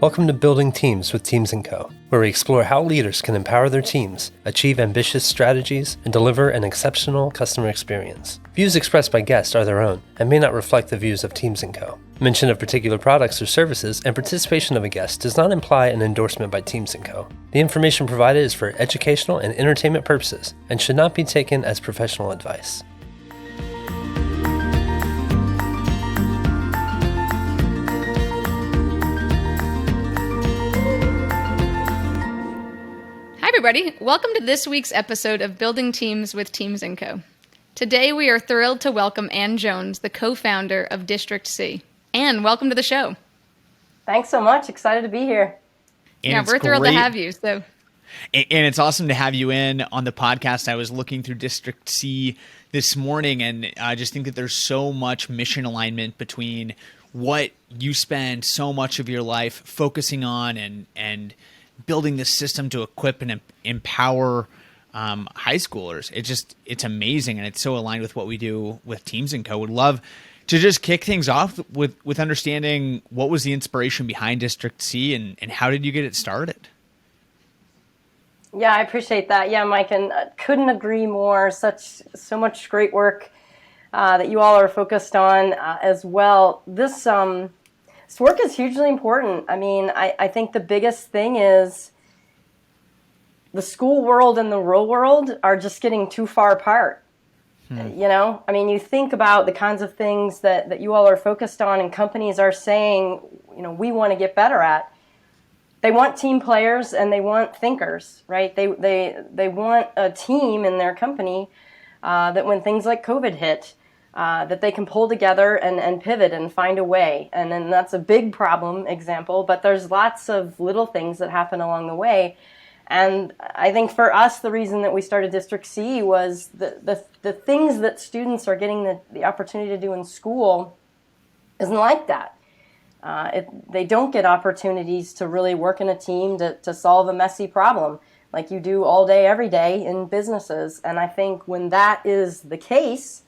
Welcome to Building Teams with Teams & Co., where we explore how leaders can empower their teams, achieve ambitious strategies, and deliver an exceptional customer experience. Views expressed by guests are their own and may not reflect the views of Teams & Co. Mention of particular products or services and participation of a guest does not imply an endorsement by Teams & Co. The information provided is for educational and entertainment purposes and should not be taken as professional advice. Hi everybody, welcome to this week's episode of Building Teams with Teams & Co. Today we are thrilled to welcome Anne Jones, the co-founder of District C. Anne, welcome to the show. Thanks so much. Excited to be here. And we're thrilled to have you. And it's awesome to have you in on the podcast. I was looking through District C this morning, and I just think that there's so much mission alignment between what you spend so much of your life focusing on and building this system to equip and empower high schoolers. It's amazing, and it's so aligned with what we do with Teams & Co. Would love to just kick things off with understanding what was the inspiration behind District C and how did you get it started? Yeah, I appreciate that. Yeah, Mike, and couldn't agree more. So much great work that you all are focused on as well. This work is hugely important. I mean, I think the biggest thing is the school world and the real world are just getting too far apart. You know, I mean, you think about the kinds of things that you all are focused on and companies are saying, you know, we want to get better at. They want team players and they want thinkers, right? They want a team in their company that when things like COVID hit, that they can pull together and pivot and find a way. And then that's a big problem example, but there's lots of little things that happen along the way. And I think for us, the reason that we started District C was the things that students are getting the opportunity to do in school isn't like that. They don't get opportunities to really work in a team to solve a messy problem like you do all day, every day in businesses. And I think when that is the case,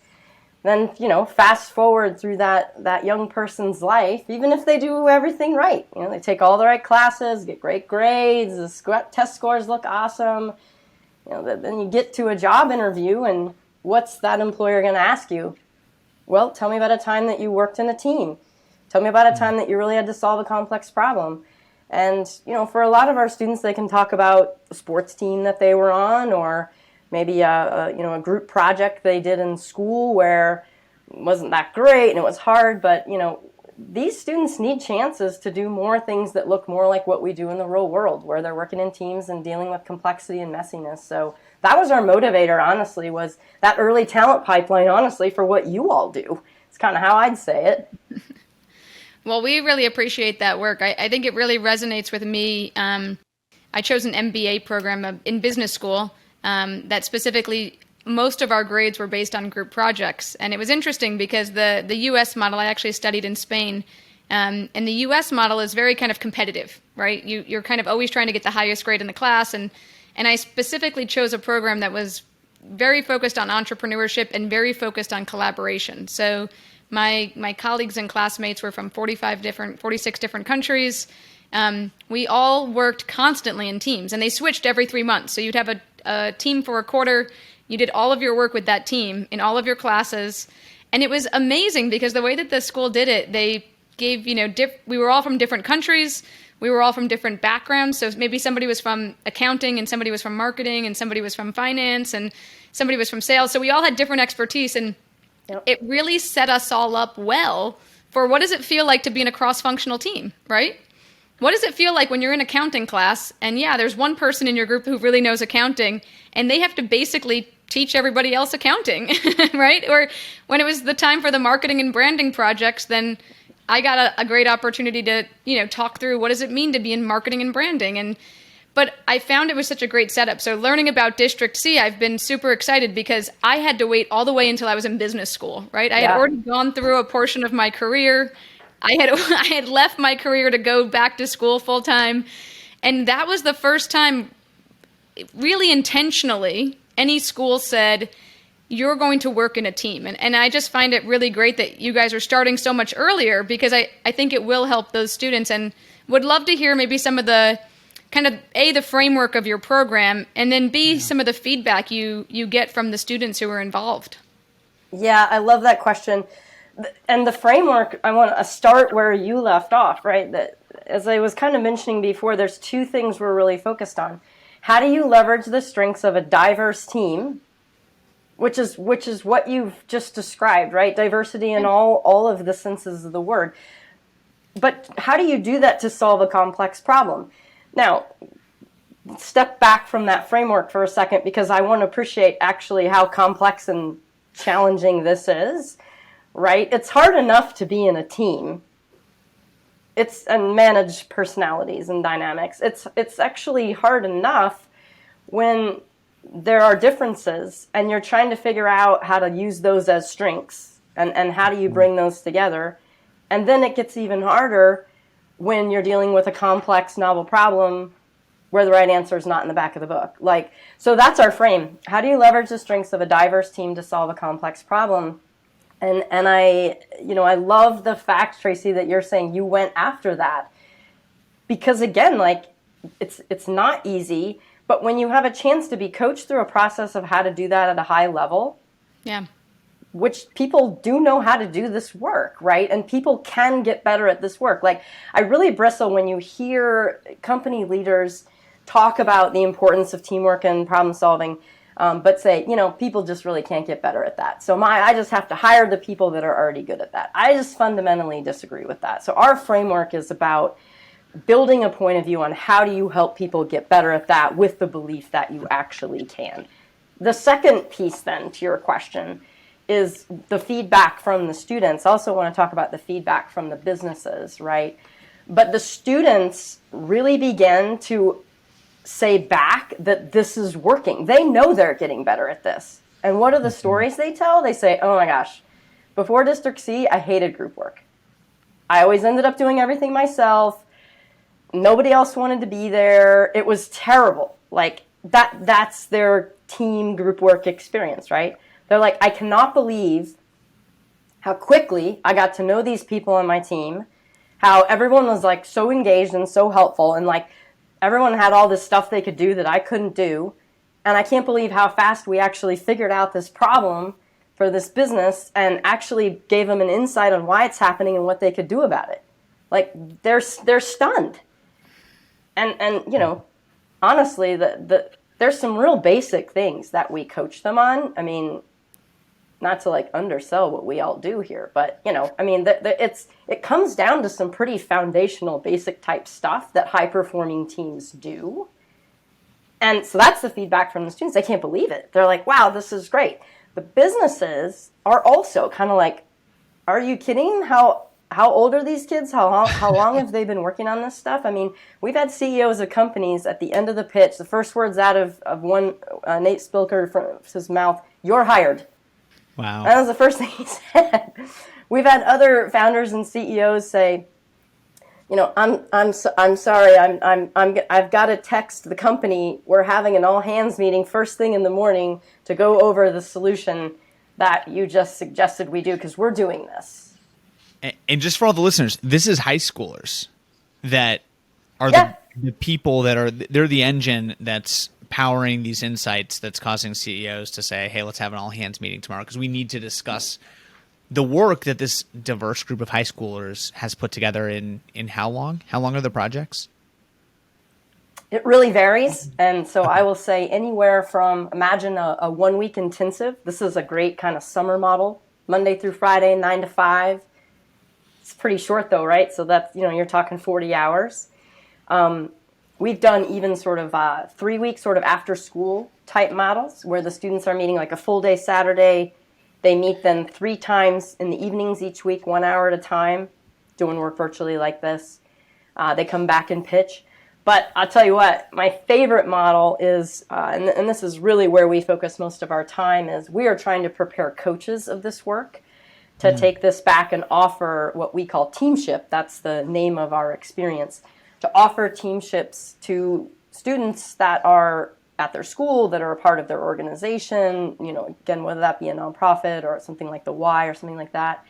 then, you know, fast forward through that young person's life, even if they do everything right, you know, they take all the right classes, get great grades, the test scores look awesome, you know, then you get to a job interview and what's that employer going to ask you? Well, tell me about a time that you worked in a team. Tell me about a time that you really had to solve a complex problem. And, you know, for a lot of our students, they can talk about a sports team that they were on or maybe a group project they did in school where it wasn't that great and it was hard, but you know, these students need chances to do more things that look more like what we do in the real world, where they're working in teams and dealing with complexity and messiness. So that was our motivator, honestly, was that early talent pipeline, honestly, for what you all do. It's kind of how I'd say it. Well, we really appreciate that work. I think it really resonates with me. I chose an MBA program in business school. That specifically, most of our grades were based on group projects. And it was interesting because the U.S. model, I actually studied in Spain, and the U.S. model is very kind of competitive, right? You're kind of always trying to get the highest grade in the class. And I specifically chose a program that was very focused on entrepreneurship and very focused on collaboration. So my colleagues and classmates were from 46 different countries. We all worked constantly in teams, and they switched every 3 months. So you'd have a team for a quarter. You did all of your work with that team in all of your classes. And it was amazing because the way that the school did it, they gave, we were all from different countries. We were all from different backgrounds. So maybe somebody was from accounting and somebody was from marketing and somebody was from finance and somebody was from sales. So we all had different expertise, and It really set us all up well for what does it feel like to be in a cross-functional team, right? What does it feel like when you're in accounting class and there's one person in your group who really knows accounting and they have to basically teach everybody else accounting, right? Or when it was the time for the marketing and branding projects, then I got a great opportunity to, talk through what does it mean to be in marketing and branding. But I found it was such a great setup. So learning about District C, I've been super excited because I had to wait all the way until I was in business school, right? I had already gone through a portion of my career. I had left my career to go back to school full time. And that was the first time, really intentionally, any school said, you're going to work in a team. And I just find it really great that you guys are starting so much earlier because I think it will help those students. And would love to hear maybe some of the kind of A, the framework of your program, and then B, some of the feedback you get from the students who are involved. Yeah, I love that question. And the framework, I want to start where you left off, right? That, as I was kind of mentioning before, there's two things we're really focused on. How do you leverage the strengths of a diverse team, which is what you've just described, right? Diversity in all of the senses of the word. But how do you do that to solve a complex problem? Now, step back from that framework for a second, because I want to appreciate actually how complex and challenging this is, right? It's hard enough to be in a team. And manage personalities and dynamics. It's actually hard enough when there are differences and you're trying to figure out how to use those as strengths and how do you bring those together. And then it gets even harder when you're dealing with a complex, novel problem where the right answer is not in the back of the book. So that's our frame. How do you leverage the strengths of a diverse team to solve a complex problem? And I love the fact, Tracy, that you're saying you went after that. Because again, it's not easy, but when you have a chance to be coached through a process of how to do that at a high level, yeah, which people do know how to do this work, right? And people can get better at this work. I really bristle when you hear company leaders talk about the importance of teamwork and problem solving, but say, people just really can't get better at that. So I just have to hire the people that are already good at that. I just fundamentally disagree with that. So our framework is about building a point of view on how do you help people get better at that with the belief that you actually can. The second piece then to your question is the feedback from the students. I also want to talk about the feedback from the businesses, right? But the students really begin to say back that this is working. They know they're getting better at this. And what are the stories they tell? They say, oh my gosh, before District C, I hated group work. I always ended up doing everything myself. Nobody else wanted to be there. It was terrible. That's their team group work experience, right? They're like, I cannot believe how quickly I got to know these people on my team, how everyone was so engaged and so helpful, and everyone had all this stuff they could do that I couldn't do. And I can't believe how fast we actually figured out this problem for this business and actually gave them an insight on why it's happening and what they could do about it. They're stunned. And honestly, there's some real basic things that we coach them on. I mean, not to undersell what we all do here, but it comes down to some pretty foundational basic type stuff that high performing teams do. And so that's the feedback from the students. They can't believe it. They're like, wow, this is great. The businesses are also kind of like, are you kidding? How old are these kids? How long have they been working on this stuff? I mean, we've had CEOs of companies at the end of the pitch, the first words out of one, Nate Spilker, from his mouth, "You're hired." Wow. That was the first thing he said. We've had other founders and CEOs say, I'm sorry, I've got to text the company. We're having an all hands meeting first thing in the morning to go over the solution that you just suggested we do because we're doing this. And just for all the listeners, this is high schoolers that are the people they're the engine that's powering these insights that's causing CEOs to say, hey, let's have an all hands meeting tomorrow because we need to discuss the work that this diverse group of high schoolers has put together in how long? How long are the projects? It really varies. And so I will say anywhere from, imagine a 1 week intensive. This is a great kind of summer model, Monday through Friday, 9 to 5. It's pretty short though, right? So that's, you're talking 40 hours. We've done even sort of 3 week sort of after school type models where the students are meeting a full day Saturday. They meet then 3 times in the evenings each week, 1 hour at a time, doing work virtually like this. They come back and pitch. But I'll tell you what, my favorite model is, and this is really where we focus most of our time, is we are trying to prepare coaches of this work to take this back and offer what we call teamship. That's the name of our experience, to offer teamships to students that are at their school, that are a part of their organization, again, whether that be a nonprofit or something like the Y or something like that.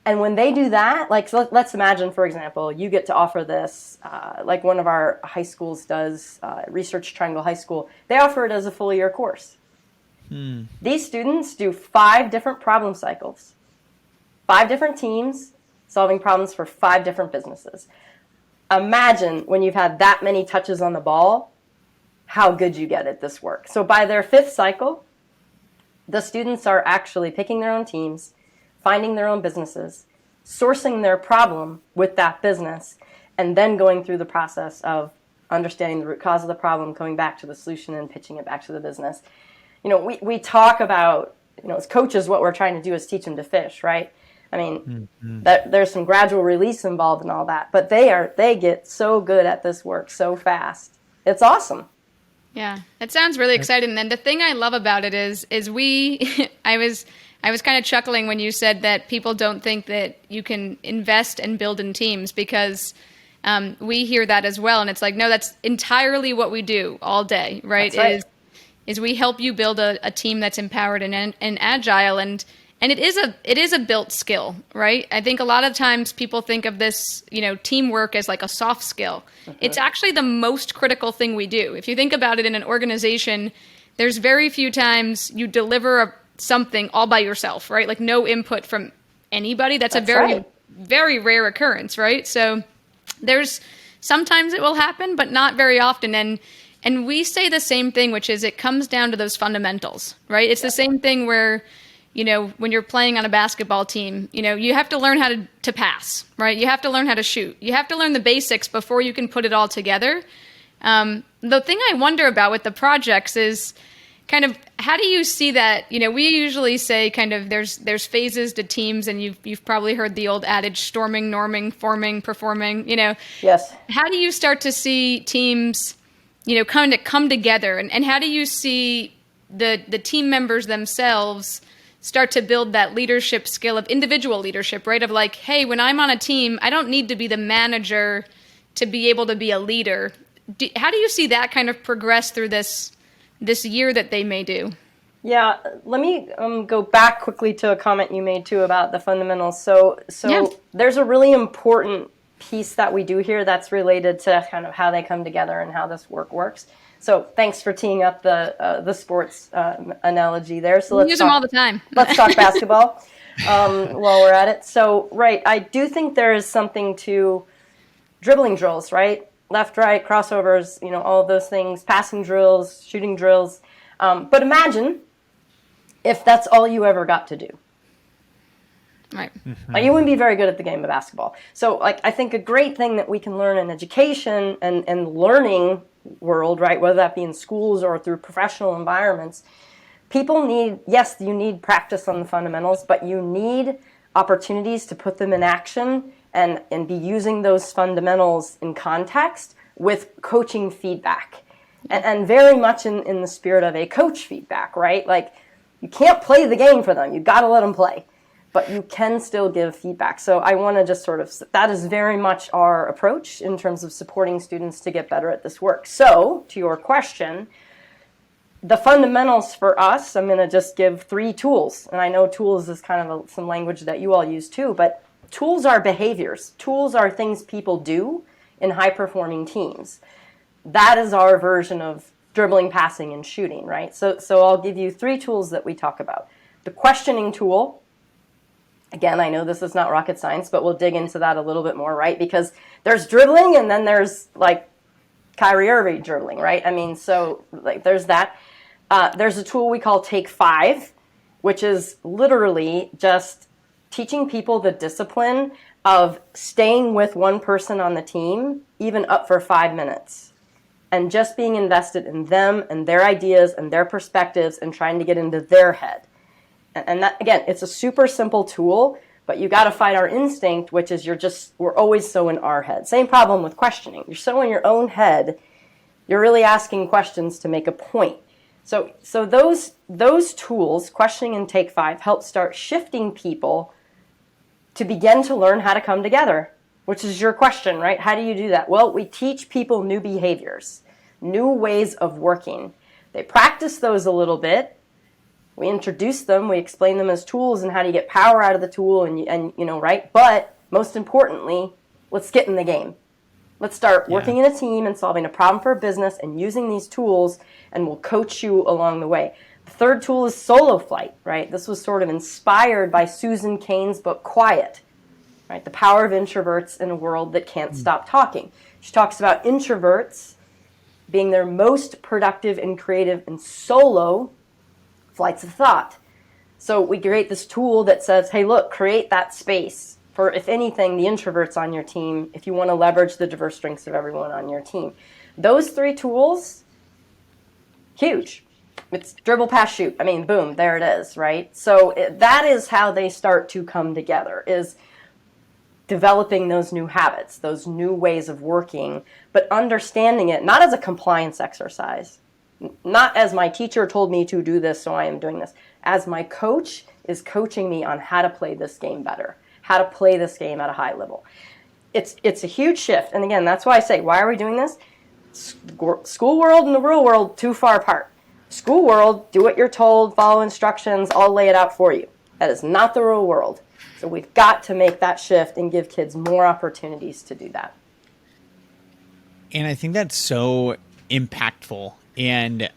And when they do that, like, so let's imagine, for example, you get to offer this, like one of our high schools does, Research Triangle High School. They offer it as a full year course. These students do 5 different problem cycles, 5 different teams solving problems for 5 different businesses. Imagine when you've had that many touches on the ball, how good you get at this work. So by their 5th cycle, the students are actually picking their own teams, finding their own businesses, sourcing their problem with that business, and then going through the process of understanding the root cause of the problem, coming back to the solution and pitching it back to the business. You know, we talk about, you know, as coaches, what we're trying to do is teach them to fish, right? I mean, that there's some gradual release involved in all that, but they get so good at this work so fast. It's awesome. Yeah, it sounds really exciting. And the thing I love about it is I was kind of chuckling when you said that people don't think that you can invest and build in teams, because we hear that as well. And it's like, no, that's entirely what we do all day, right? That's right. Is we help you build a team that's empowered and agile. And it is a built skill, right? I think a lot of times people think of this, you know, teamwork as like a soft skill. It's actually the most critical thing we do. If you think about it in an organization, there's very few times you deliver something all by yourself, right? Like no input from anybody. That's a very, very rare occurrence, right? So sometimes it will happen, but not very often. And we say the same thing, which is it comes down to those fundamentals, right? It's the same thing where, you know, when you're playing on a basketball team, you know, you have to learn how to pass, right? You have to learn how to shoot. You have to learn the basics before you can put it all together. The thing I wonder about with the projects is kind of, how do you see that? You know, we usually say kind of there's phases to teams, and you've probably heard the old adage, storming, norming, forming, performing, you know. Yes. How do you start to see teams, you know, kind of come together, and how do you see the team members themselves start to build that leadership skill of individual leadership, right? Of like, hey, when I'm on a team, I don't need to be the manager to be able to be a leader. How do you see that kind of progress through this year that they may do? Yeah, let me go back quickly to a comment you made too about the fundamentals. So Yeah. There's a really important piece that we do here that's related to kind of how they come together and how this work works. So thanks for teeing up the sports analogy there. So let's use them all the time. Let's talk basketball while we're at it. So, right, I do think there is something to dribbling drills, right? Left, right, crossovers, you know, all of those things, passing drills, shooting drills. But imagine if that's all you ever got to do. Right. Like, you wouldn't be very good at the game of basketball. So, like, I think a great thing that we can learn in education and learning world, right, whether that be in schools or through professional environments, people need, yes, you need practice on the fundamentals, but you need opportunities to put them in action and be using those fundamentals in context with coaching feedback. And very much in the spirit of a coach feedback, right? Like, you can't play the game for them. You've got to let them play. But you can still give feedback. So I want to just sort of, that is very much our approach in terms of supporting students to get better at this work. So, to your question, the fundamentals for us, I'm going to just give 3 tools. And I know tools is kind of some language that you all use too, but tools are behaviors. Tools are things people do in high-performing teams. That is our version of dribbling, passing, and shooting, right? So I'll give you 3 tools that we talk about. The questioning tool. Again, I know this is not rocket science, but we'll dig into that a little bit more, right? Because there's dribbling, and then there's like Kyrie Irving dribbling, right? I mean, so like there's that. There's a tool we call Take 5, which is literally just teaching people the discipline of staying with one person on the team, even up for 5 minutes, and just being invested in them and their ideas and their perspectives and trying to get into their head. And that, again, it's a super simple tool, but you got to fight our instinct, which is we're always so in our head. Same problem with questioning. You're so in your own head, you're really asking questions to make a point. So those tools, questioning and Take 5, help start shifting people to begin to learn how to come together, which is your question, right? How do you do that? Well, we teach people new behaviors, new ways of working. They practice those a little bit. We introduce them, we explain them as tools and how do you get power out of the tool and right? But most importantly, let's get in the game. Let's start working in a team and solving a problem for a business and using these tools, and we'll coach you along the way. The third tool is solo flight, right? This was sort of inspired by Susan Cain's book, Quiet, right? The power of introverts in a world that can't stop talking. She talks about introverts being their most productive and creative in solo flights of thought. So we create this tool that says, hey, look, create that space for, if anything, the introverts on your team, if you want to leverage the diverse strengths of everyone on your team. Those three tools, huge. It's dribble, pass, shoot. I mean, boom, there it is, right? So that is how they start to come together, is developing those new habits, those new ways of working, but understanding it not as a compliance exercise, not as my teacher told me to do this, so I am doing this, as my coach is coaching me on how to play this game better, how to play this game at a high level. It's a huge shift. And again, that's why I say, why are we doing this? School world and the real world, too far apart. School world, do what you're told, follow instructions, I'll lay it out for you. That is not the real world. So we've got to make that shift and give kids more opportunities to do that. And I think that's so impactful. And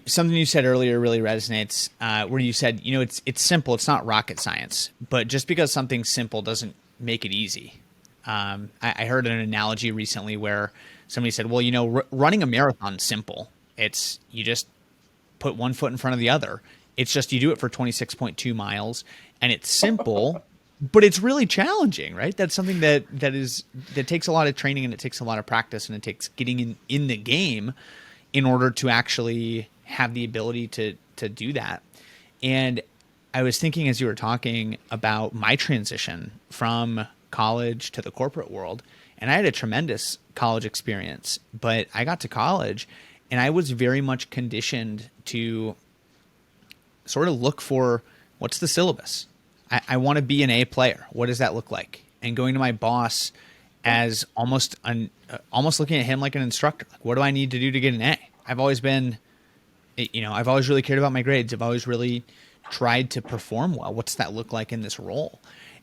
something you said earlier really resonates, where you said, it's simple. It's not rocket science. But just because something's simple doesn't make it easy. I heard an analogy recently where somebody said, well, running a marathon is simple. It's you just put one foot in front of the other. It's just you do it for 26.2 miles, and it's simple, but it's really challenging, right? That's something that takes a lot of training, and it takes a lot of practice, and it takes getting in the game in order to actually have the ability to do that. And I was thinking as you were talking about my transition from college to the corporate world, and I had a tremendous college experience, but I got to college and I was very much conditioned to sort of look for, what's the syllabus? I want to be an A player. What does that look like? And going to my boss as almost looking at him like an instructor. Like, what do I need to do to get an A? I've always really cared about my grades. I've always really tried to perform well. What's that look like in this role?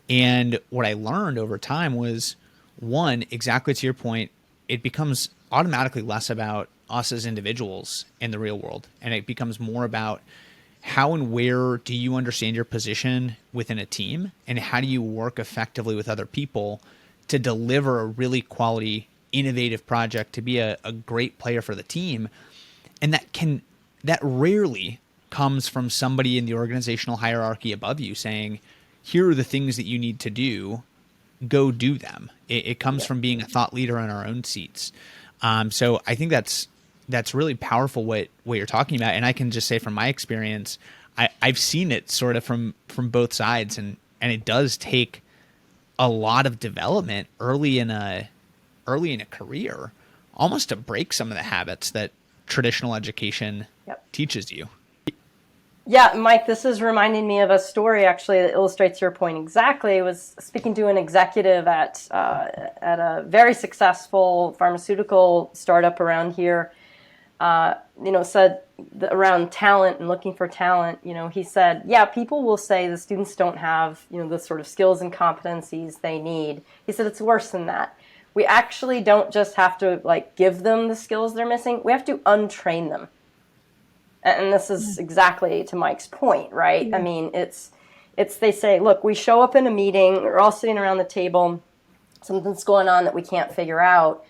And what I learned over time was, one, exactly to your point, it becomes automatically less about us as individuals in the real world. And it becomes more about how and where do you understand your position within a team, and how do you work effectively with other people to deliver a really quality, innovative project, to be a great player for the team. And that rarely comes from somebody in the organizational hierarchy above you saying, here are the things that you need to do, go do them. It comes from being a thought leader in our own seats. So I think that's really powerful what you're talking about. And I can just say from my experience, I've seen it sort of from both sides, and it does take a lot of development early in a career, almost to break some of the habits that traditional education teaches you. Yeah, Mike, this is reminding me of a story actually that illustrates your point exactly. I was speaking to an executive at a very successful pharmaceutical startup around here. Said around talent and looking for talent, he said, yeah, people will say the students don't have, the sort of skills and competencies they need. He said, it's worse than that. We actually don't just have to give them the skills they're missing. We have to untrain them. And this is exactly to Mike's point, right? Mm-hmm. I mean, it's they say, look, we show up in a meeting, we're all sitting around the table, something's going on that we can't figure out.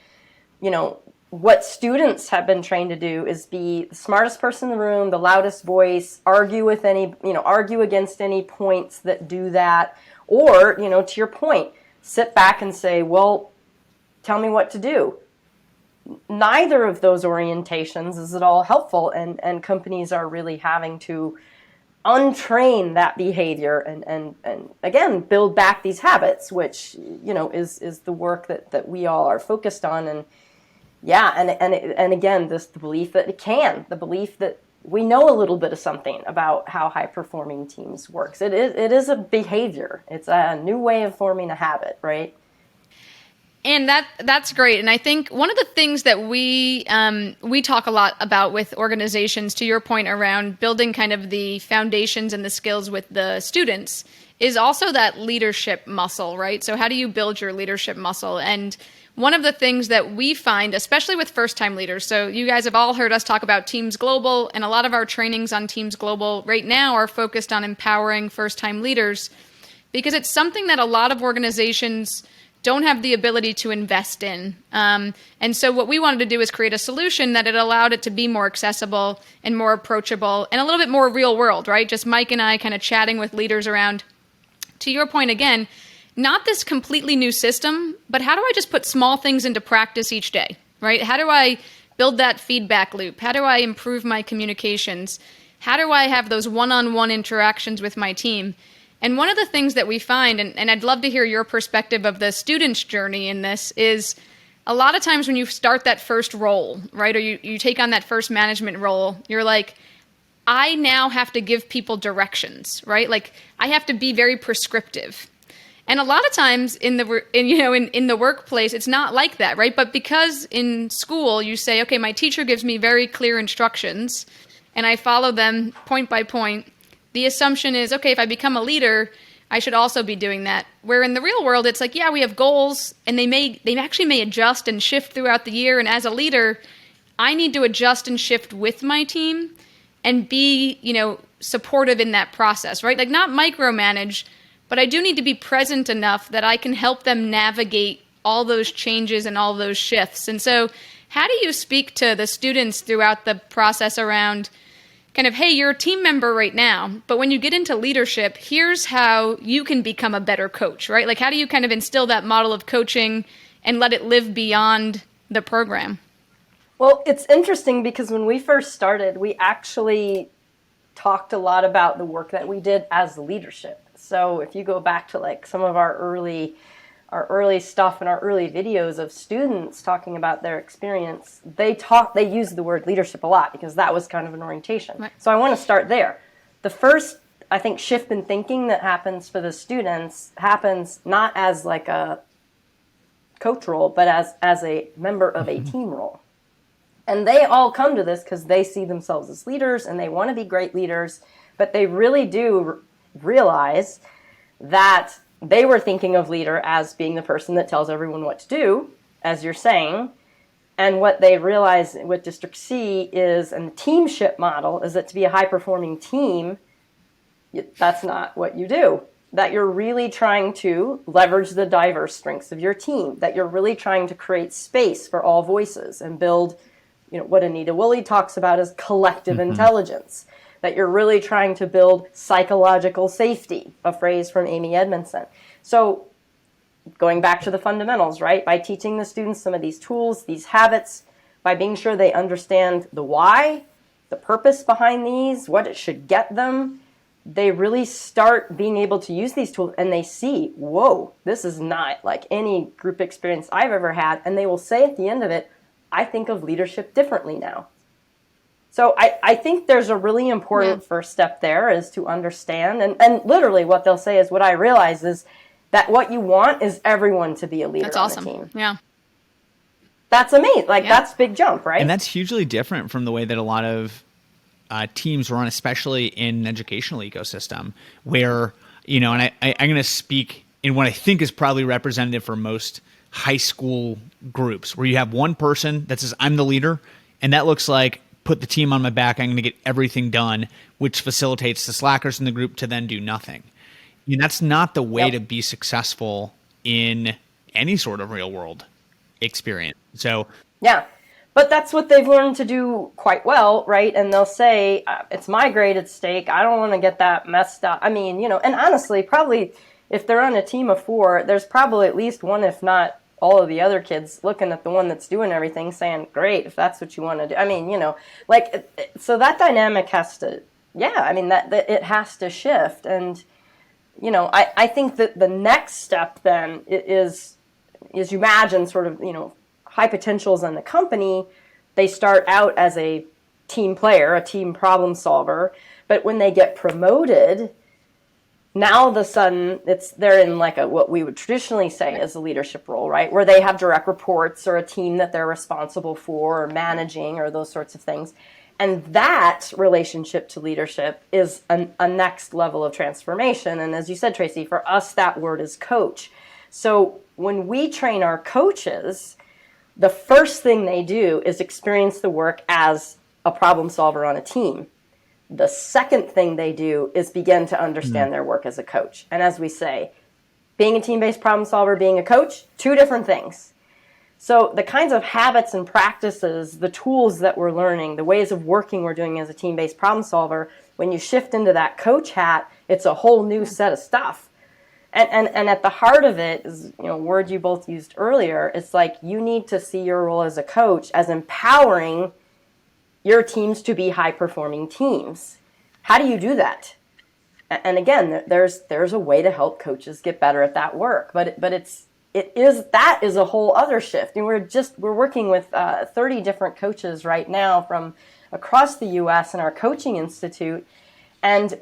What students have been trained to do is be the smartest person in the room, the loudest voice, argue against any points that do that. Or, to your point, sit back and say, well, tell me what to do. Neither of those orientations is at all helpful, and companies are really having to untrain that behavior and again build back these habits, which is the work that we all are focused on. And again, the belief that the belief that we know a little bit of something about how high performing teams works. It is a behavior. It's a new way of forming a habit, right? And that's great. And I think one of the things that we talk a lot about with organizations, to your point around building kind of the foundations and the skills with the students, is also that leadership muscle, right? So how do you build your leadership muscle? And one of the things that we find, especially with first-time leaders, so you guys have all heard us talk about Teams Global, and a lot of our trainings on Teams Global right now are focused on empowering first-time leaders, because it's something that a lot of organizations don't have the ability to invest in. And so what we wanted to do is create a solution that it allowed it to be more accessible and more approachable and a little bit more real world, right? Just Mike and I kind of chatting with leaders around, to your point again, not this completely new system, but how do I just put small things into practice each day, right? How do I build that feedback loop? How do I improve my communications? How do I have those one-on-one interactions with my team? And one of the things that we find, and I'd love to hear your perspective of the student's journey in this, is a lot of times when you start that first role, right, or you take on that first management role, you're like, I now have to give people directions, right? Like I have to be very prescriptive. And a lot of times in the workplace, it's not like that, right? But because in school you say, okay, my teacher gives me very clear instructions and I follow them point by point, the assumption is, okay, if I become a leader, I should also be doing that. Where in the real world, it's like, yeah, we have goals, and they actually may adjust and shift throughout the year. And as a leader, I need to adjust and shift with my team and be, supportive in that process, right? Like not micromanage, but I do need to be present enough that I can help them navigate all those changes and all those shifts. And so how do you speak to the students throughout the process around kind of, hey, you're a team member right now, but when you get into leadership, here's how you can become a better coach, right? Like, how do you kind of instill that model of coaching and let it live beyond the program? Well, it's interesting because when we first started, we actually talked a lot about the work that we did as leadership. So if you go back to like some of our early stuff and our early videos of students talking about their experience, they used the word leadership a lot because that was kind of an orientation. Right. So I want to start there. The first, I think, shift in thinking that happens for the students happens not as like a coach role, but as a member of a team role. And they all come to this because they see themselves as leaders and they want to be great leaders, but they really do realize that they were thinking of leader as being the person that tells everyone what to do, as you're saying. And what they realize with District C is, and the teamship model, is that to be a high-performing team, that's not what you do. That you're really trying to leverage the diverse strengths of your team, that you're really trying to create space for all voices and build, what Anita Woolley talks about as collective intelligence. That you're really trying to build psychological safety, a phrase from Amy Edmondson. So going back to the fundamentals, right? By teaching the students some of these tools, these habits, by being sure they understand the why, the purpose behind these, what it should get them, they really start being able to use these tools and they see, whoa, this is not like any group experience I've ever had. And they will say at the end of it, I think of leadership differently now. So I think there's a really important first step there is to understand. And literally what they'll say is, what I realize is that what you want is everyone to be a leader on the team. Yeah. That's amazing. That's a big jump, right? And that's hugely different from the way that a lot of teams run, especially in an educational ecosystem where, and I'm going to speak in what I think is probably representative for most high school groups, where you have one person that says, I'm the leader, and that looks like, put the team on my back, I'm going to get everything done, which facilitates the slackers in the group to then do nothing. That's not the way to be successful in any sort of real world experience. So yeah, but that's what they've learned to do quite well, right? And they'll say, it's my grade at stake. I don't want to get that messed up. I mean, and honestly, probably if they're on a team of 4, there's probably at least one, if not all of the other kids, looking at the one that's doing everything saying, great, if that's what you want to do. I mean, so that dynamic has to, that it has to shift. And, I think that the next step then is you imagine sort of, high potentials in the company, they start out as a team player, a team problem solver, but when they get promoted, now all of a sudden they're in like what we would traditionally say is a leadership role, right? Where they have direct reports or a team that they're responsible for or managing or those sorts of things. And that relationship to leadership is a next level of transformation. And as you said, Tracy, for us, that word is coach. So when we train our coaches, the first thing they do is experience the work as a problem solver on a team. The second thing they do is begin to understand their work as a coach. And as we say, being a team-based problem solver, being a coach, two different things. So the kinds of habits and practices, the tools that we're learning, the ways of working we're doing as a team-based problem solver, when you shift into that coach hat, it's a whole new set of stuff. And at the heart of it is, a word you both used earlier, it's like you need to see your role as a coach as empowering your teams to be high-performing teams. How do you do that? And again, there's a way to help coaches get better at that work, but that is a whole other shift. And we're working with 30 different coaches right now from across the U.S. in our coaching institute. And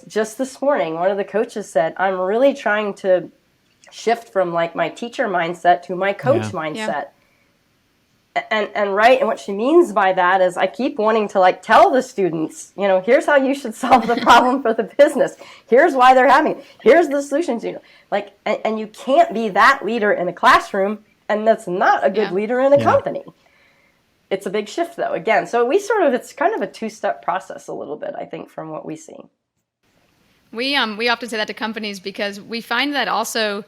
just this morning, one of the coaches said, "I'm really trying to shift from like my teacher mindset to my coach mindset." Yeah. And what she means by that is I keep wanting to like tell the students, here's how you should solve the problem for the business. Here's why they're having it. Here's the solutions, and you can't be that leader in a classroom, and that's not a good leader in a company. It's a big shift though, again. So it's kind of a two-step process a little bit, I think, from what we see. We often say that to companies because we find that also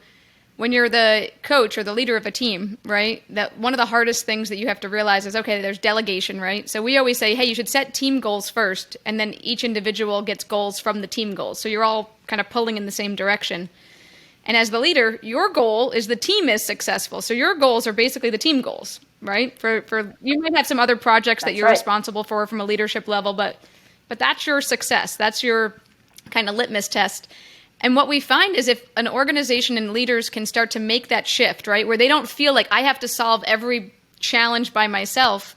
when you're the coach or the leader of a team, right, that one of the hardest things that you have to realize is, okay, there's delegation, right? So we always say, hey, you should set team goals first, and then each individual gets goals from the team goals. So you're all kind of pulling in the same direction. And as the leader, your goal is the team is successful. So your goals are basically the team goals, right? For you might have some other projects that you're responsible for from a leadership level, but that's your success. That's your kind of litmus test. And what we find is if an organization and leaders can start to make that shift, right, where they don't feel like I have to solve every challenge by myself,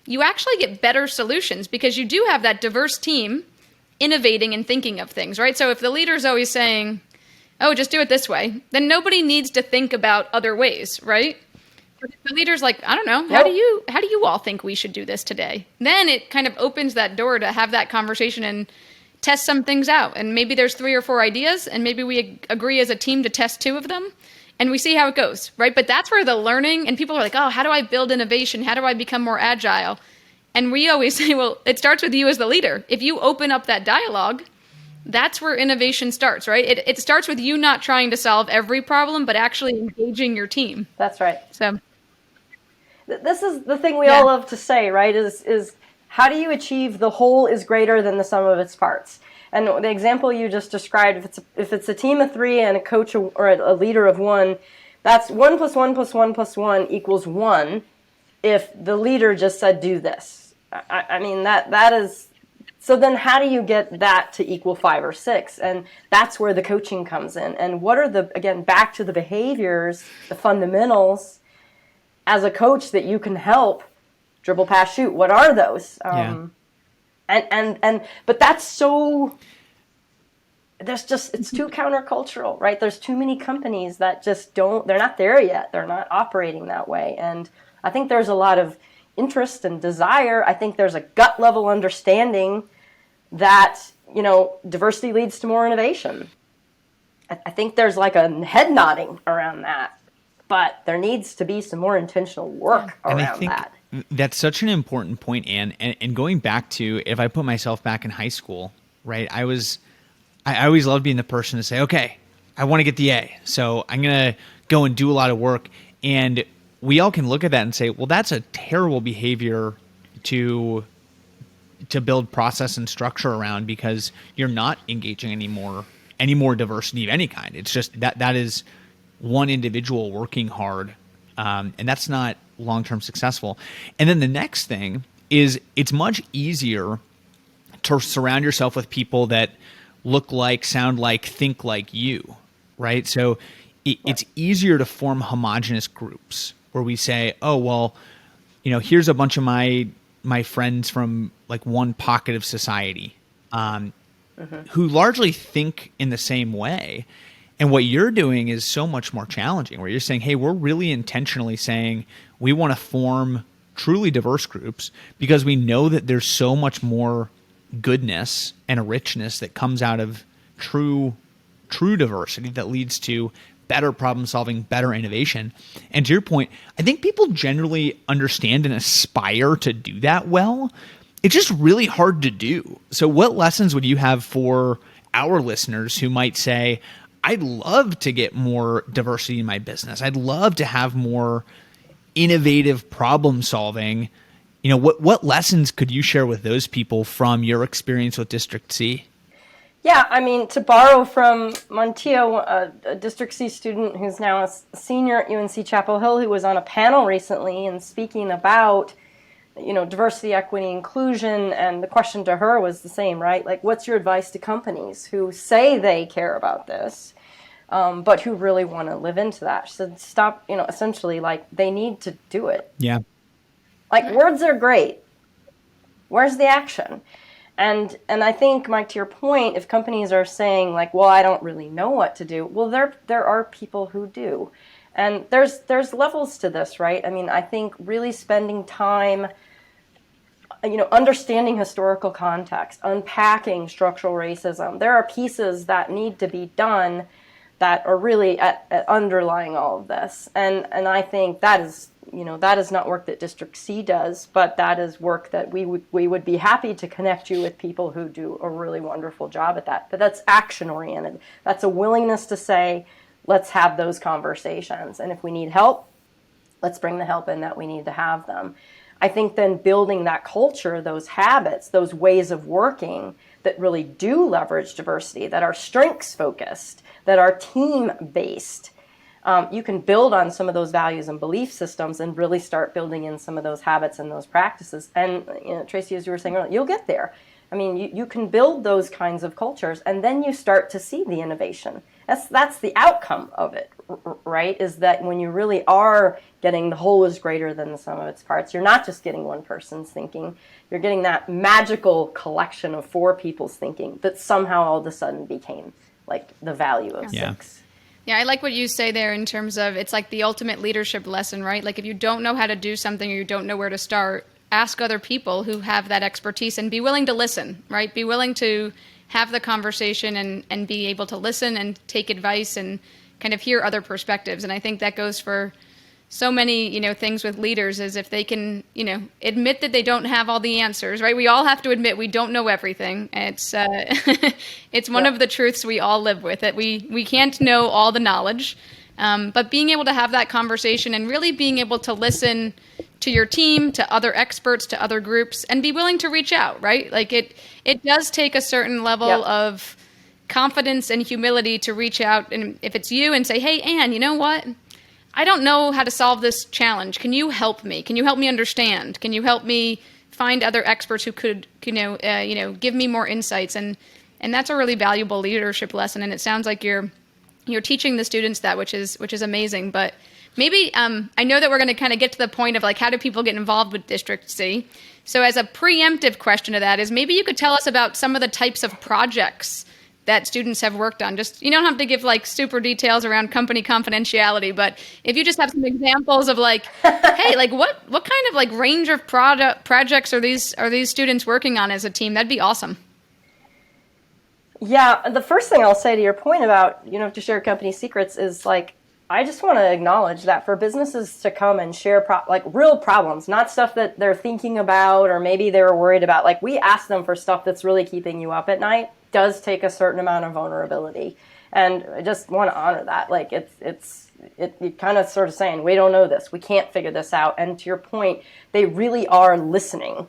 you actually get better solutions because you do have that diverse team innovating and thinking of things, right? So if the leader's always saying, oh, just do it this way, then nobody needs to think about other ways, right? But if the leader's like, I don't know, how do you all think we should do this today? Then it kind of opens that door to have that conversation and test some things out. And maybe there's 3 or 4 ideas, and maybe we agree as a team to test 2 of them, and we see how it goes, right? But that's where the learning, and people are like, oh, how do I build innovation? How do I become more agile? And we always say, well, it starts with you as the leader. If you open up that dialogue, that's where innovation starts, right? It starts with you not trying to solve every problem, but actually engaging your team. That's right. So this is the thing we all love to say, right? Is how do you achieve the whole is greater than the sum of its parts? And the example you just described, if it's a team of 3 and a coach or a leader of 1, that's 1 + 1 + 1 + 1 = 1 if the leader just said, do this. I mean, that is... So then how do you get that to equal 5 or 6? And that's where the coaching comes in. And what are again, back to the behaviors, the fundamentals, as a coach that you can help dribble, pass, shoot. What are those? But that's so, it's too countercultural, right? There's too many companies that just they're not there yet. They're not operating that way. And I think there's a lot of interest and desire. I think there's a gut level understanding that, diversity leads to more innovation. I think there's like a head nodding around that, but there needs to be some more intentional work around that. That's such an important point, Anne. And going back to, if I put myself back in high school, right, I always loved being the person to say, okay, I want to get the A, so I'm going to go and do a lot of work. And we all can look at that and say, well, that's a terrible behavior to build process and structure around because you're not engaging any more diversity of any kind. It's just that is one individual working hard, and that's not long-term successful. And then the next thing is it's much easier to surround yourself with people that look like, sound like, think like you, right? So it's easier to form homogenous groups where we say, oh, well, here's a bunch of my friends from like one pocket of society. who largely think in the same way. And what you're doing is so much more challenging, where you're saying, hey, we're really intentionally saying we want to form truly diverse groups because we know that there's so much more goodness and a richness that comes out of true diversity that leads to better problem solving, better innovation. And to your point, I think people generally understand and aspire to do that well. It's just really hard to do. So what lessons would you have for our listeners who might say, I'd love to get more diversity in my business. I'd love to have more innovative problem solving. You know, what lessons could you share with those people from your experience with District C? Yeah, I mean, to borrow from Montiel, a District C student who's now a senior at UNC Chapel Hill, who was on a panel recently and speaking about, you know, diversity, equity, inclusion, and the question to her was the same, right? Like, what's your advice to companies who say they care about this, but who really want to live into that? She said, stop, you know, essentially, like, they need to do it. Yeah. Like, words are great. Where's the action? And I think, Mike, to your point, if companies are saying, like, well, I don't really know what to do, well, there are people who do. And there's levels to this, right? I mean, I think really spending time, you know, understanding historical context, unpacking structural racism. There are pieces that need to be done that are really at underlying all of this. And I think that is, you know, that is not work that District C does, but that is work that we would be happy to connect you with people who do a really wonderful job at that. But that's action oriented. That's a willingness to say, let's have those conversations. And if we need help, let's bring the help in that we need to have them. I think then building that culture, those habits, those ways of working that really do leverage diversity, that are strengths focused, that are team based. You can build on some of those values and belief systems and really start building in some of those habits and those practices. And, you know, Tracy, as you were saying earlier, you'll get there. I mean, you can build those kinds of cultures, and then you start to see the innovation. That's the outcome of it, right? Is that when you really are getting the whole is greater than the sum of its parts, you're not just getting one person's thinking, you're getting that magical collection of four people's thinking that somehow all of a sudden became like the value of six. Yeah, I like what you say there in terms of it's like the ultimate leadership lesson, right? Like if you don't know how to do something or you don't know where to start, ask other people who have that expertise and be willing to listen, right? Be willing to have the conversation and be able to listen and take advice and kind of hear other perspectives. And I think that goes for so many, you know, things with leaders is if they can, you know, admit that they don't have all the answers, right? We all have to admit we don't know everything. It's it's one of the truths we all live with, that we can't know all the knowledge. But being able to have that conversation and really being able to listen to your team, to other experts, to other groups, and be willing to reach out, right? Like it does take a certain level of confidence and humility to reach out. And if it's you and say, hey, Anne, you know what? I don't know how to solve this challenge. Can you help me? Can you help me understand? Can you help me find other experts who could, give me more insights? And that's a really valuable leadership lesson. And it sounds like you're teaching the students that, which is amazing. But maybe I know that we're going to kind of get to the point of like, how do people get involved with District C? So as a preemptive question to that is maybe you could tell us about some of the types of projects that students have worked on. Just, you don't have to give like super details around company confidentiality, but if you just have some examples of like, hey, like what kind of like range of projects are these students working on as a team? That'd be awesome. Yeah, the first thing I'll say to your point about, you know, to share company secrets is like, I just want to acknowledge that for businesses to come and share like real problems, not stuff that they're thinking about or maybe they were worried about, like we ask them for stuff that's really keeping you up at night, does take a certain amount of vulnerability. And I just want to honor that. Like you're kind of sort of saying, we don't know this, we can't figure this out. And to your point, they really are listening.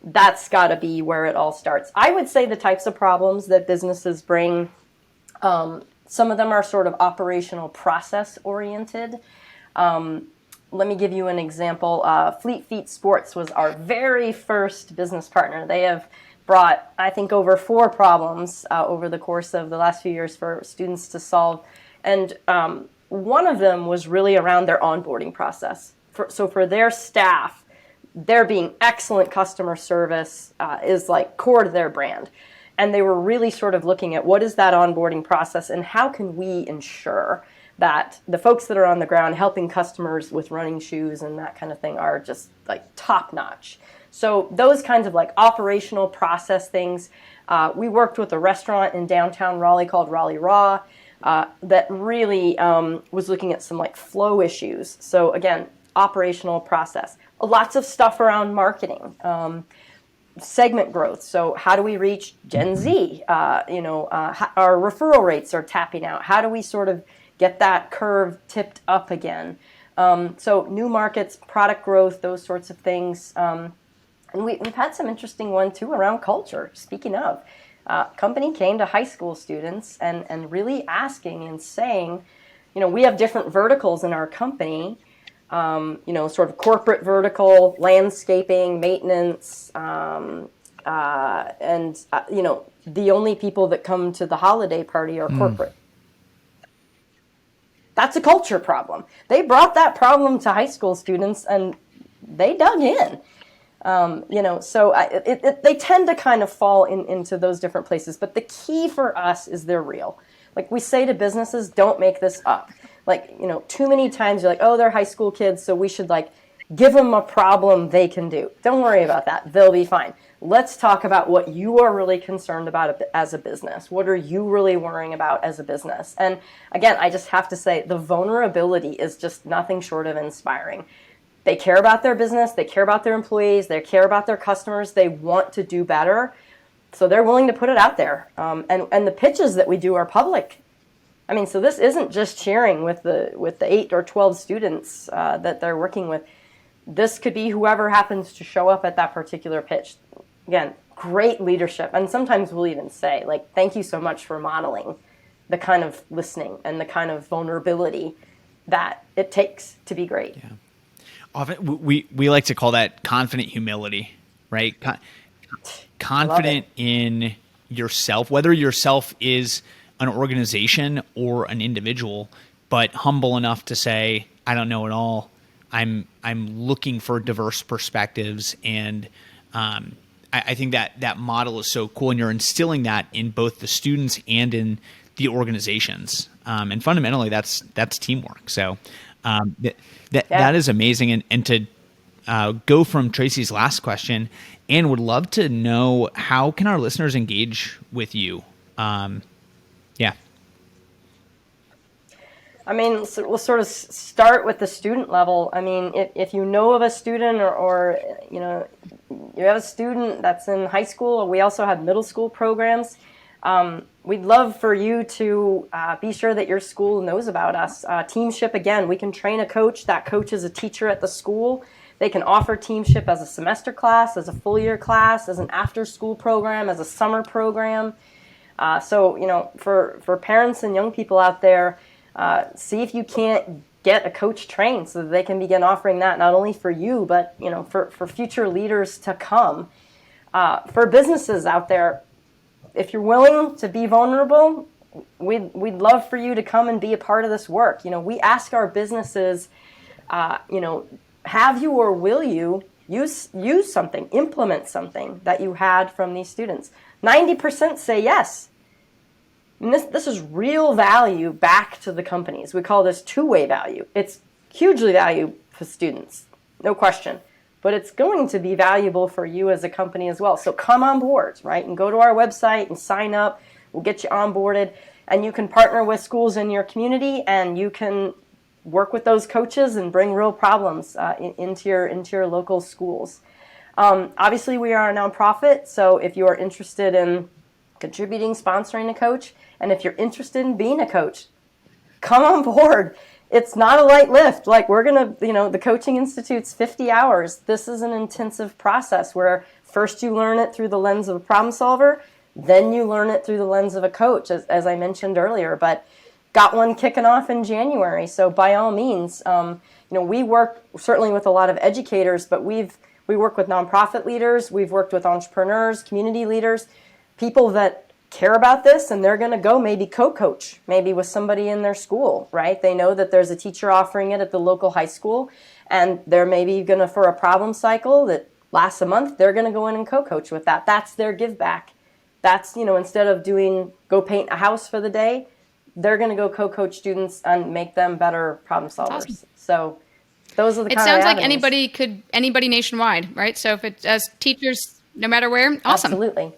That's got to be where it all starts. I would say the types of problems that businesses bring, some of them are sort of operational process oriented. Let me give you an example. Fleet Feet Sports was our very first business partner. They have brought, I think, over 4 problems over the course of the last few years for students to solve. And one of them was really around their onboarding process. So for their staff, there being excellent customer service is like core to their brand. And they were really sort of looking at what is that onboarding process and how can we ensure that the folks that are on the ground helping customers with running shoes and that kind of thing are just like top notch. So those kinds of like operational process things. We worked with a restaurant in downtown Raleigh called Raleigh Raw that really was looking at some like flow issues. So again, operational process. Lots of stuff around marketing. Segment growth. So how do we reach Gen Z? Our referral rates are tapping out. How do we sort of get that curve tipped up again? So new markets, product growth, those sorts of things. And we've had some interesting one too around culture. Speaking of, company came to high school students and really asking and saying, we have different verticals in our company. Sort of corporate vertical, landscaping, maintenance, and the only people that come to the holiday party are corporate. That's a culture problem. They brought that problem to high school students and they dug in. They tend to kind of fall into those different places. But the key for us is they're real. Like we say to businesses, don't make this up. Like, too many times you're like, oh, they're high school kids, so we should like give them a problem they can do. Don't worry about that. They'll be fine. Let's talk about what you are really concerned about as a business. What are you really worrying about as a business? And again, I just have to say the vulnerability is just nothing short of inspiring. They care about their business. They care about their employees. They care about their customers. They want to do better. So they're willing to put it out there. And the pitches that we do are public. So this isn't just sharing with the 8 or 12 students that they're working with. This could be whoever happens to show up at that particular pitch. Again, great leadership. And sometimes we'll even say, like, thank you so much for modeling the kind of listening and the kind of vulnerability that it takes to be great. Yeah. Often we like to call that confident humility, right? Confident in yourself, whether yourself is an organization or an individual, but humble enough to say, I don't know it all. I'm looking for diverse perspectives. And I think that model is so cool. And you're instilling that in both the students and in the organizations. And fundamentally that's teamwork. So that is amazing. And to go from Tracy's last question, Anne, would love to know, how can our listeners engage with you? Yeah. So we'll sort of start with the student level. If you know of a student or you have a student that's in high school, we also have middle school programs. We'd love for you to be sure that your school knows about us. Teamship, again, we can train a coach. That coach is a teacher at the school. They can offer Teamship as a semester class, as a full year class, as an after school program, as a summer program. For parents and young people out there, see if you can't get a coach trained so that they can begin offering that not only for you, but for future leaders to come. For businesses out there, if you're willing to be vulnerable, we'd love for you to come and be a part of this work. We ask our businesses, have you or will you use something, implement something that you had from these students? 90% say yes. And this is real value back to the companies. We call this two-way value. It's hugely valuable for students, no question. But it's going to be valuable for you as a company as well. So come on board, right? And go to our website and sign up. We'll get you onboarded. And you can partner with schools in your community, and you can work with those coaches and bring real problems into your local schools. Obviously, we are a nonprofit, so if you are interested in contributing, sponsoring a coach, and if you're interested in being a coach, come on board. It's not a light lift. Like, we're going to, the Coaching Institute's 50 hours. This is an intensive process where first you learn it through the lens of a problem solver, then you learn it through the lens of a coach, as I mentioned earlier. But got one kicking off in January, so by all means, we work certainly with a lot of educators, but we work with nonprofit leaders, we've worked with entrepreneurs, community leaders, people that care about this, and they're going to go maybe co-coach, maybe with somebody in their school, right? They know that there's a teacher offering it at the local high school, and they're maybe going to, for a problem cycle that lasts a month, they're going to go in and co-coach with that. That's their give back that's, instead of go paint a house for the day, they're going to go co-coach students and make them better problem solvers. Awesome. So those are the kind of avenues. It sounds like anybody nationwide, right? So if it's as teachers, no matter where, awesome. Absolutely.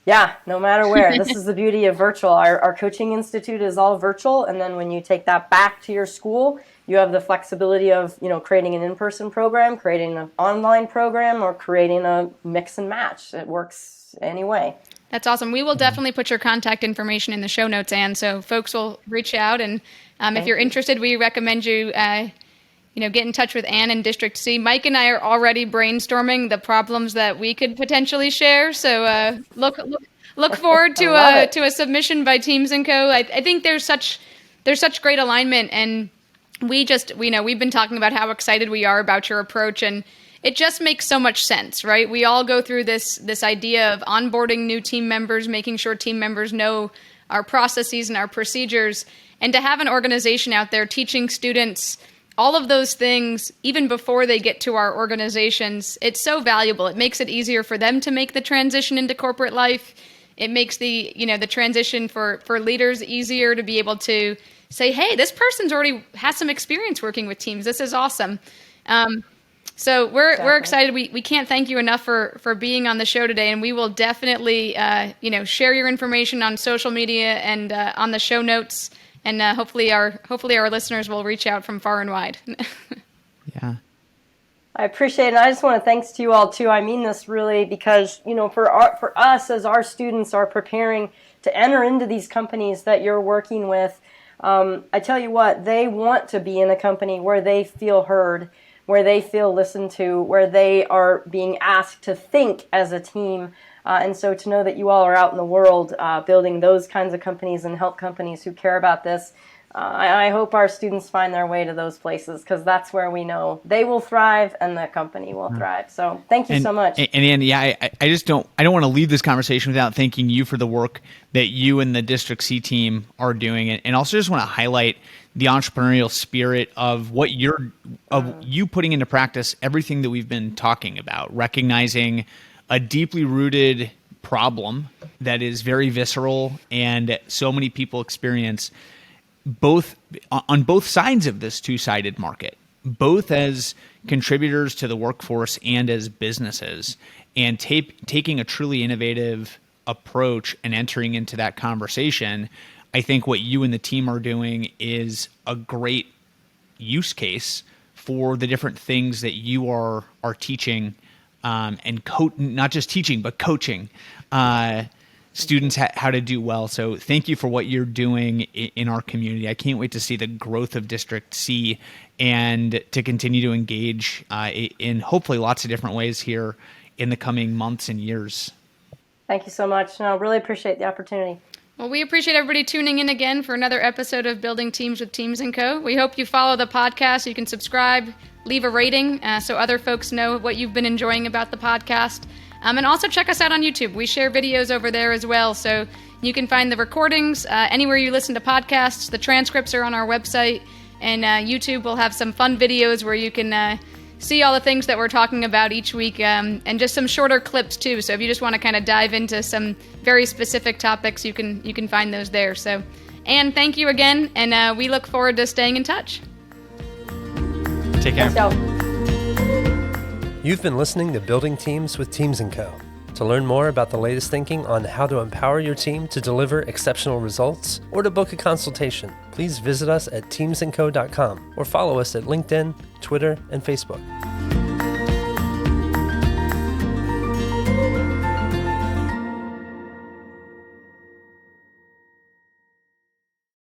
Yeah, no matter where. This is the beauty of virtual. Our coaching institute is all virtual, and then when you take that back to your school, you have the flexibility of, creating an in-person program, creating an online program, or creating a mix and match. It works anyway. That's awesome. We will definitely put your contact information in the show notes, Anne, so folks will reach out. And if you're interested, we recommend you, get in touch with Anne in District C. Mike and I are already brainstorming the problems that we could potentially share. So look forward to a submission by Teams & Co. I think there's such great alignment, and we've been talking about how excited we are about your approach, and it just makes so much sense, right? We all go through this idea of onboarding new team members, making sure team members know our processes and our procedures, and to have an organization out there teaching students all of those things even before they get to our organizations, it's so valuable. It makes it easier for them to make the transition into corporate life. It makes the transition for leaders easier to be able to say, hey, this person's already has some experience working with teams. This is awesome. So we're excited. We can't thank you enough for being on the show today, and we will definitely share your information on social media and on the show notes, and hopefully our listeners will reach out from far and wide. Yeah. I appreciate it. And I just want to thanks to you all too. I mean this really because, for us as our students are preparing to enter into these companies that you're working with, I tell you what, they want to be in a company where they feel heard, where they feel listened to, where they are being asked to think as a team. And so to know that you all are out in the world building those kinds of companies and help companies who care about this, I hope our students find their way to those places, because that's where we know they will thrive and the company will thrive. So thank you so much. And Anne, yeah, I just don't want to leave this conversation without thanking you for the work that you and the District C team are doing, and also just want to highlight the entrepreneurial spirit of what you putting into practice everything that we've been talking about, recognizing a deeply rooted problem that is very visceral and so many people experience on both sides of this two-sided market, both as contributors to the workforce and as businesses, and taking a truly innovative approach and entering into that conversation. I think what you and the team are doing is a great use case for the different things that you are teaching, and not just teaching, but coaching students how to do well. So thank you for what you're doing in our community. I can't wait to see the growth of District C and to continue to engage in hopefully lots of different ways here in the coming months and years. Thank you so much. No, really appreciate the opportunity. Well, we appreciate everybody tuning in again for another episode of Building Teams with Teams & Co. We hope you follow the podcast. You can subscribe, leave a rating so other folks know what you've been enjoying about the podcast. And also check us out on YouTube. We share videos over there as well. So you can find the recordings anywhere you listen to podcasts. The transcripts are on our website. And YouTube will have some fun videos where you can see all the things that we're talking about each week, and just some shorter clips too. So if you just want to kind of dive into some very specific topics, you can find those there. So, Anne, thank you again, and we look forward to staying in touch. Take care. You've been listening to Building Teams with Teams & Co. To learn more about the latest thinking on how to empower your team to deliver exceptional results, or to book a consultation, please visit us at teamsandco.com or follow us at LinkedIn, Twitter, and Facebook.